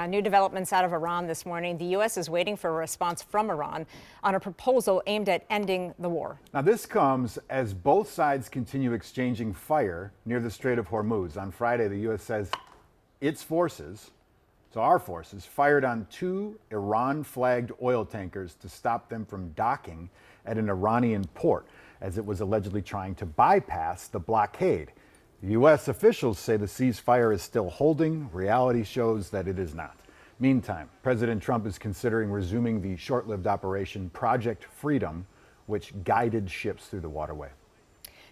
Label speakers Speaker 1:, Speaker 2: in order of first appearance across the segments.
Speaker 1: New developments out of Iran this morning. The U.S. is waiting for a response from Iran on a proposal aimed at ending the war.
Speaker 2: Now, this comes as both sides continue exchanging fire near the Strait of Hormuz. On Friday, the U.S. says its forces, so our forces, fired on 2 Iran-flagged oil tankers to stop them from docking at an Iranian port, as it was allegedly trying to bypass the blockade. The U.S. officials say the ceasefire is still holding. Reality shows that it is not. Meantime, President Trump is considering resuming the short-lived operation Project Freedom, which guided ships through the waterway.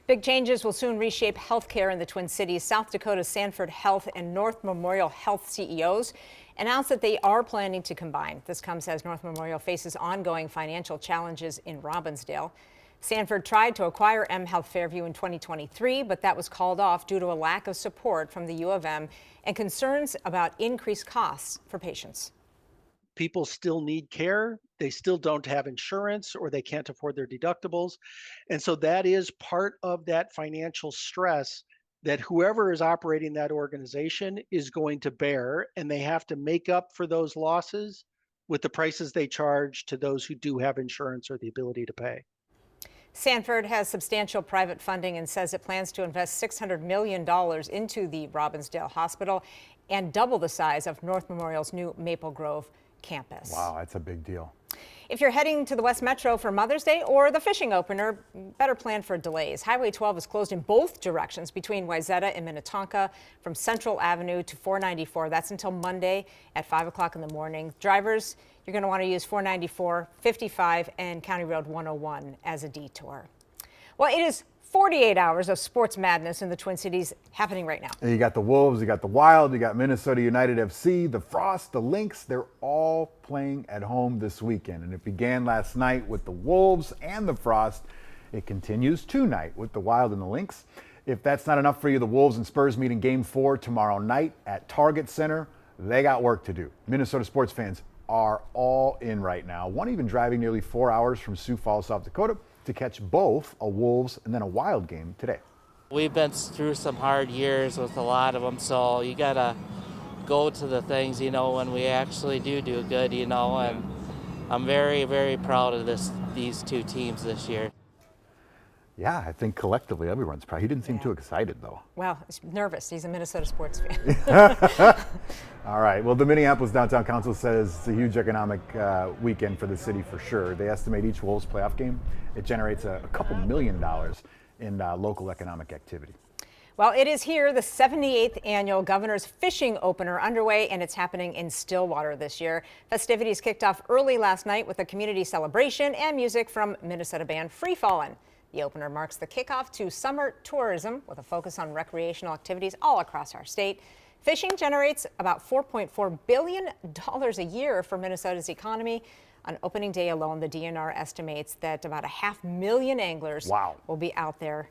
Speaker 1: Big changes will soon reshape healthcare in the Twin Cities. South Dakota's Sanford Health and North Memorial Health CEOs announced that they are planning to combine. This comes as North Memorial faces ongoing financial challenges in Robbinsdale. Sanford tried to acquire M Health Fairview in 2023, but that was called off due to a lack of support from the U of M and concerns about increased costs for patients.
Speaker 3: People still need care. They still don't have insurance, or they can't afford their deductibles. And so that is part of that financial stress that whoever is operating that organization is going to bear, and they have to make up for those losses with the prices they charge to those who do have insurance or the ability to pay.
Speaker 1: Sanford has substantial private funding and says it plans to invest $600 million into the Robbinsdale Hospital and double the size of North Memorial's new Maple Grove campus.
Speaker 2: Wow, that's a big deal.
Speaker 1: If you're heading to the West Metro for Mother's Day or the fishing opener, better plan for delays. Highway 12 is closed in both directions between Wayzata and Minnetonka from Central Avenue to 494. That's until Monday at 5 o'clock in the morning. Drivers, you're going to want to use 494, 55, and County Road 101 as a detour. Well, it is 48 hours of sports madness in the Twin Cities happening right now.
Speaker 2: You got the Wolves, you got the Wild, you got Minnesota United FC, the Frost, the Lynx. They're all playing at home this weekend. And it began last night with the Wolves and the Frost. It continues tonight with the Wild and the Lynx. If that's not enough for you, the Wolves and Spurs meet in Game 4 tomorrow night at Target Center. They got work to do. Minnesota sports fans are all in right now. One even driving nearly 4 hours from Sioux Falls, South Dakota, to catch both a Wolves and then a Wild game today.
Speaker 4: We've been through some hard years with a lot of them, so you gotta go to the things, when we actually do good, and I'm very, very proud of these 2 teams this year.
Speaker 2: Yeah, I think collectively everyone's proud. He didn't seem too excited, though.
Speaker 1: Well, he's nervous. He's a Minnesota sports fan.
Speaker 2: All right. Well, the Minneapolis Downtown Council says it's a huge economic weekend for the city for sure. They estimate each Wolves playoff game, it generates a couple $1 million in local economic activity.
Speaker 1: Well, it is here, the 78th annual Governor's Fishing Opener underway, and it's happening in Stillwater this year. Festivities kicked off early last night with a community celebration and music from Minnesota band Free Fallin'. The opener marks the kickoff to summer tourism with a focus on recreational activities all across our state. Fishing generates about $4.4 billion a year for Minnesota's economy. On opening day alone, the DNR estimates that about 500,000 anglers will be out there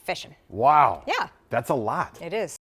Speaker 1: fishing.
Speaker 2: Wow.
Speaker 1: Yeah.
Speaker 2: That's a lot.
Speaker 1: It is.